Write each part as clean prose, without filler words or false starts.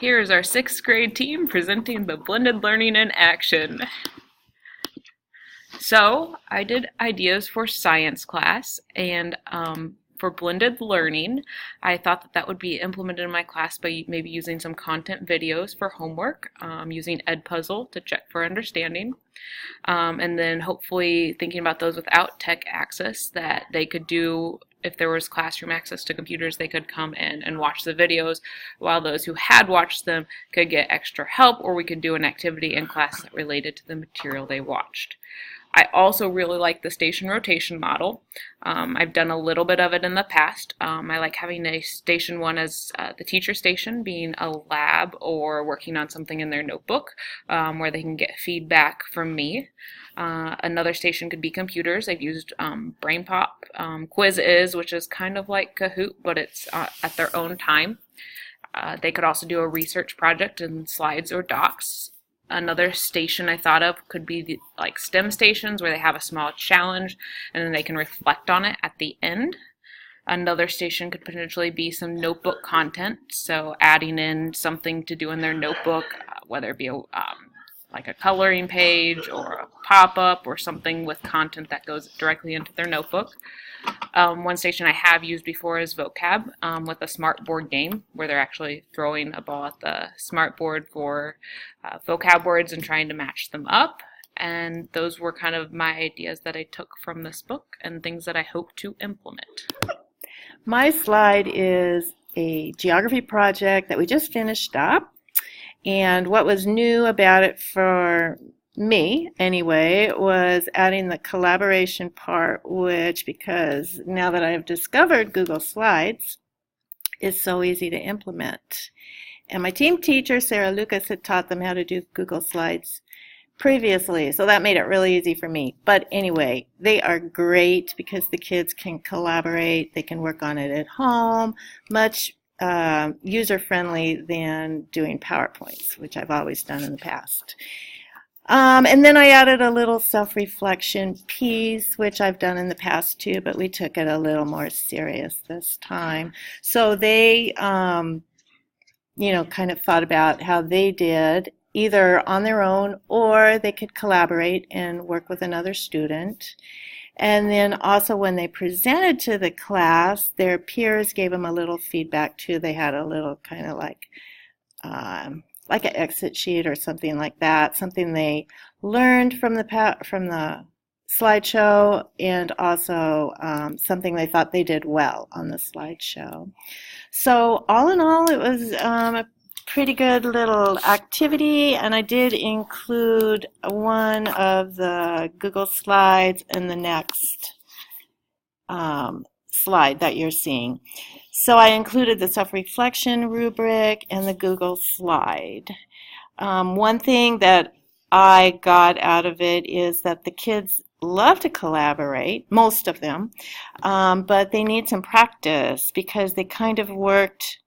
Here is our 6th grade team presenting the blended learning in action. So I did ideas for science class, and for blended learning, I thought that that would be implemented in my class by maybe using some content videos for homework, using Edpuzzle to check for understanding, and then hopefully thinking about those without tech access that they could do. If there was classroom access to computers, they could come in and watch the videos, while those who had watched them could get extra help, or we could do an activity in class that related to the material they watched. I also really like the station rotation model. I've done a little bit of it in the past. I like having a station one as the teacher station, being a lab or working on something in their notebook where they can get feedback from me. Another station could be computers. I've used BrainPop, Quiz, which is kind of like Kahoot, but it's at their own time. They could also do a research project in slides or docs. Another station I thought of could be like STEM stations, where they have a small challenge and then they can reflect on it at the end. Another station could potentially be some notebook content, so adding in something to do in their notebook, whether it be like a coloring page or a pop-up or something with content that goes directly into their notebook. One station I have used before is vocab with a smart board game, where they're actually throwing a ball at the smart board for vocab words and trying to match them up. And those were kind of my ideas that I took from this book and things that I hope to implement. My slide is a geography project that we just finished up. And what was new about it for me, anyway, was adding the collaboration part, which, because now that I've discovered Google Slides, is so easy to implement. And my team teacher, Sarah Lucas, had taught them how to do Google Slides previously, so that made it really easy for me. But anyway, they are great because the kids can collaborate, they can work on it at home, much user-friendly than doing PowerPoints, which I've always done in the past. And then I added a little self-reflection piece, which I've done in the past too, but we took it a little more serious this time. So they, kind of thought about how they did either on their own, or they could collaborate and work with another student. And then also when they presented to the class, their peers gave them a little feedback too. They had a little kind of like an exit sheet or something like that, something they learned from the slideshow, and also something they thought they did well on the slideshow. So all in all, it was a pretty good little activity, and I did include one of the Google Slides in the next slide that you're seeing. So I included the self-reflection rubric and the Google slide. One thing that I got out of it is that the kids love to collaborate, most of them, but they need some practice because they kind of worked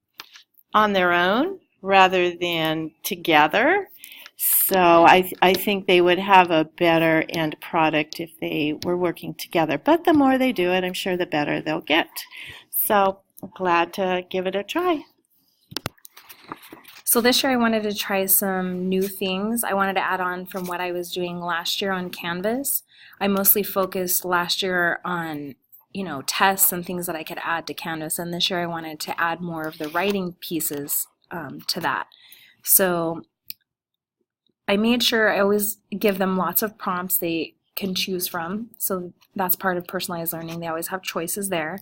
on their own rather than together. So I think they would have a better end product if they were working together. But the more they do it, I'm sure the better they'll get. So I'm glad to give it a try. So this year I wanted to try some new things. I wanted to add on from what I was doing last year on Canvas. I mostly focused last year on tests and things that I could add to Canvas, and this year I wanted to add more of the writing pieces to that. So I made sure I always give them lots of prompts they can choose from. So that's part of personalized learning. They always have choices there.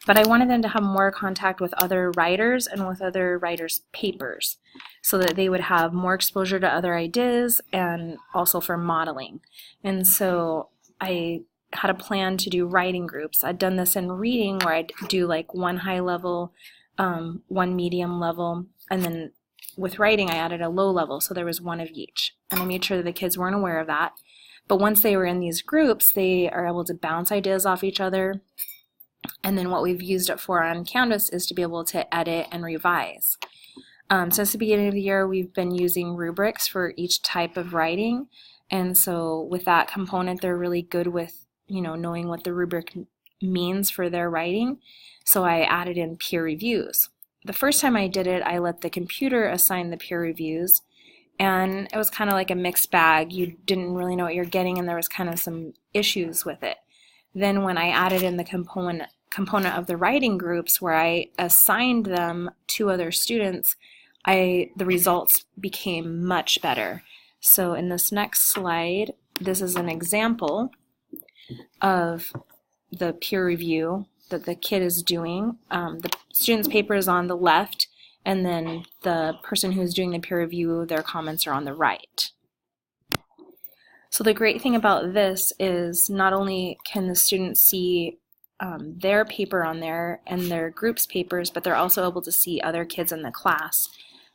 But I wanted them to have more contact with other writers and with other writers' papers so that they would have more exposure to other ideas and also for modeling. And so I had a plan to do writing groups. I'd done this in reading where I'd do like one high level, one medium level, and then with writing I added a low level, so there was one of each. And I made sure that the kids weren't aware of that. But once they were in these groups, they are able to bounce ideas off each other. And then what we've used it for on Canvas is to be able to edit and revise. Since the beginning of the year, we've been using rubrics for each type of writing. And so with that component, they're really good with, knowing what the rubric means for their writing. So I added in peer reviews. the first time I did it, I let the computer assign the peer reviews, and it was kind of like a mixed bag. You didn't really know what you're getting, and there was kind of some issues with it. Then when I added in the component of the writing groups where I assigned them to other students, the results became much better. So in this next slide, this is an example of the peer review that the kid is doing. The student's paper is on the left, and then the person who's doing the peer review, their comments are on the right. So the great thing about this is not only can the students see their paper on there and their group's papers, but they're also able to see other kids in the class,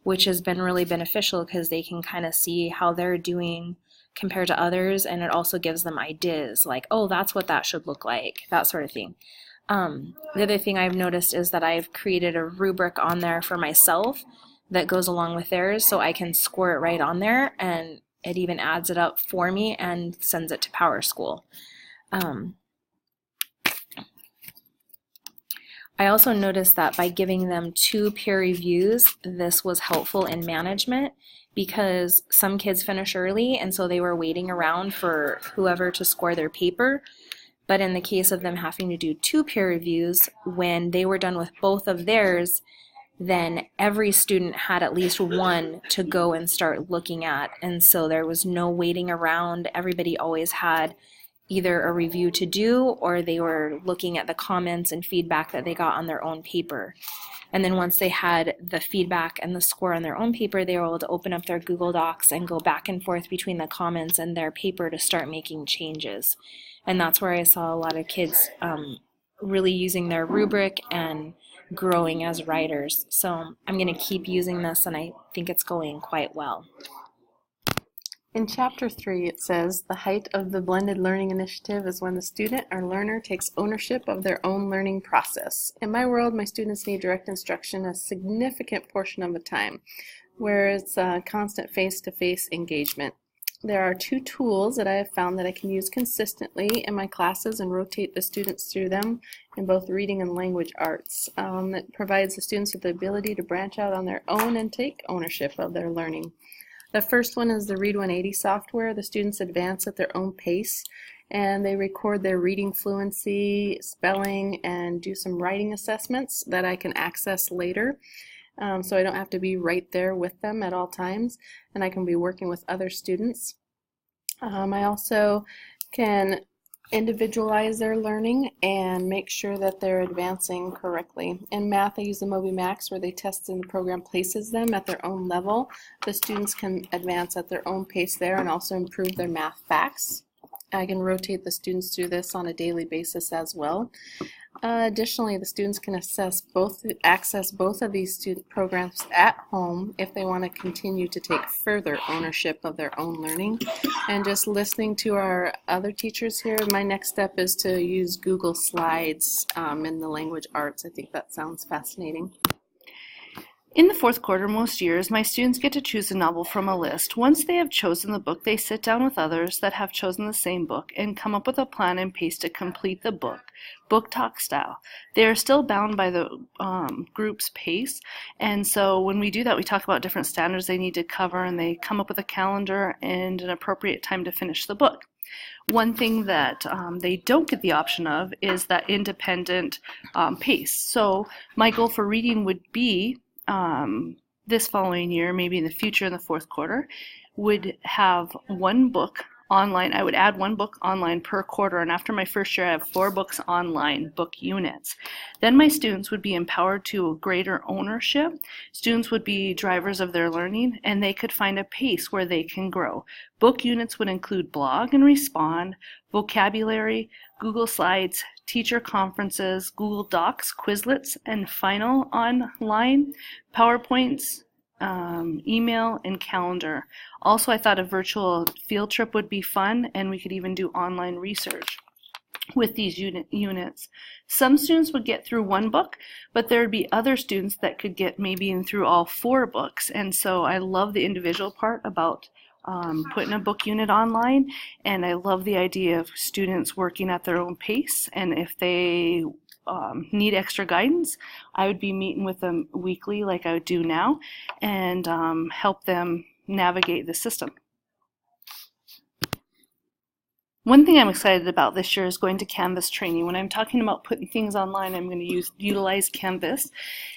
which has been really beneficial because they can kind of see how they're doing compared to others, and it also gives them ideas like, oh, that's what that should look like, that sort of thing. The other thing I've noticed is that I've created a rubric on there for myself that goes along with theirs, so I can score it right on there, and it even adds it up for me and sends it to PowerSchool. I also noticed that by giving them 2 peer reviews, this was helpful in management because some kids finish early, and so they were waiting around for whoever to score their paper. But in the case of them having to do 2 peer reviews, when they were done with both of theirs, then every student had at least one to go and start looking at. And so there was no waiting around. Everybody always had either a review to do, or they were looking at the comments and feedback that they got on their own paper. And then once they had the feedback and the score on their own paper, they were able to open up their Google Docs and go back and forth between the comments and their paper to start making changes. And that's where I saw a lot of kids really using their rubric and growing as writers. So I'm going to keep using this, and I think it's going quite well. In Chapter 3, it says, the height of the blended learning initiative is when the student or learner takes ownership of their own learning process. In my world, my students need direct instruction a significant portion of the time, where it's constant face-to-face engagement. There are 2 tools that I have found that I can use consistently in my classes and rotate the students through them in both reading and language arts. It provides the students with the ability to branch out on their own and take ownership of their learning. The first one is the Read 180 software. The students advance at their own pace, and they record their reading fluency, spelling, and do some writing assessments that I can access later. So I don't have to be right there with them at all times, and I can be working with other students. I also can individualize their learning and make sure that they're advancing correctly. In math, I use the MobyMax, where they test and the program places them at their own level. The students can advance at their own pace there and also improve their math facts. I can rotate the students through this on a daily basis as well. Additionally, the students can access both of these student programs at home if they want to continue to take further ownership of their own learning. And just listening to our other teachers here, my next step is to use Google Slides in the language arts. I think that sounds fascinating. In the 4th quarter, most years, my students get to choose a novel from a list. Once they have chosen the book, they sit down with others that have chosen the same book and come up with a plan and pace to complete the book talk style. They are still bound by the group's pace, and so when we do that, we talk about different standards they need to cover, and they come up with a calendar and an appropriate time to finish the book. One thing that they don't get the option of is that independent pace. So my goal for reading would be this following year, maybe in the future in the 4th quarter, would have 1 book online. I would add 1 book online per quarter, and after my first year I have 4 books online, book units. Then my students would be empowered to greater ownership. Students would be drivers of their learning, and they could find a pace where they can grow. Book units would include blog and respond, vocabulary, Google Slides, teacher conferences, Google Docs, Quizlets, and final online, PowerPoints, email, and calendar. Also, I thought a virtual field trip would be fun, and we could even do online research with these units. Some students would get through 1 book, but there would be other students that could get maybe in through all 4 books. And so I love the individual part about putting a book unit online, and I love the idea of students working at their own pace, and if they need extra guidance, I would be meeting with them weekly like I would do now and help them navigate the system. One thing I'm excited about this year is going to Canvas training. When I'm talking about putting things online, I'm going to utilize Canvas.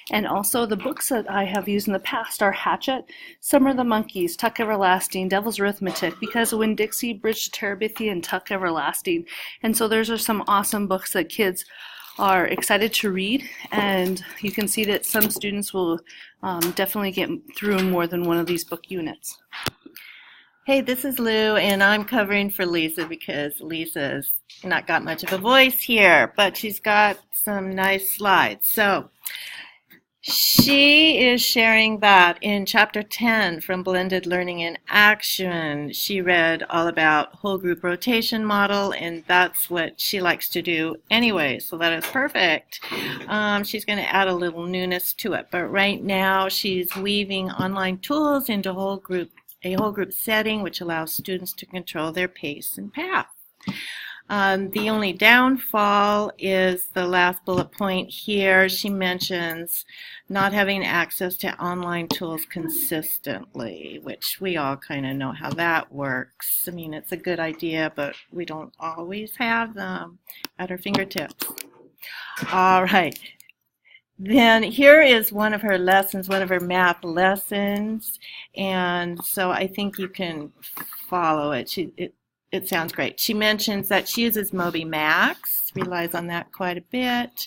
And also the books that I have used in the past are Hatchet, Summer of the Monkeys, Tuck Everlasting, Devil's Arithmetic, Because of Winn-Dixie, Bridge to Terabithia, and Tuck Everlasting. And so those are some awesome books that kids are excited to read, and you can see that some students will definitely get through more than one of these book units. Hey, this is Lou, and I'm covering for Lisa because Lisa's not got much of a voice here, but she's got some nice slides. So she is sharing that in Chapter 10 from Blended Learning in Action. She read all about whole group rotation model, and that's what she likes to do anyway, so that is perfect. She's going to add a little newness to it, but right now she's weaving online tools into a whole group setting, which allows students to control their pace and path. The only downfall is the last bullet point here. She mentions not having access to online tools consistently, which we all kind of know how that works. I mean, it's a good idea, but we don't always have them at our fingertips. All right. Then here is one of her lessons, one of her math lessons, and so I think you can follow it. It sounds great. She mentions that she uses Moby Max, relies on that quite a bit.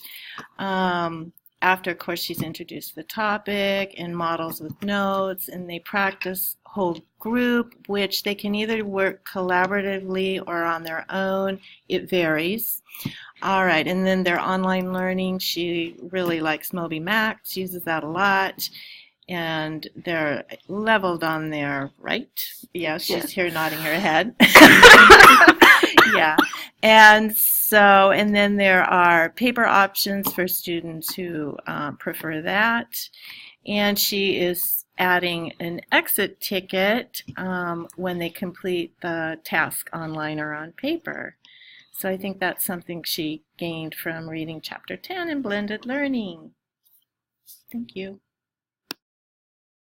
After, of course, she's introduced the topic and models with notes, and they practice whole group, which they can either work collaboratively or on their own. It varies. All right, and then their online learning, she really likes Moby Max, uses that a lot, and they're leveled on there, right? Yeah, she's here nodding her head. Yeah, and then there are paper options for students who prefer that, and she is adding an exit ticket when they complete the task online or on paper. So I think that's something she gained from reading Chapter 10 in Blended Learning. Thank you.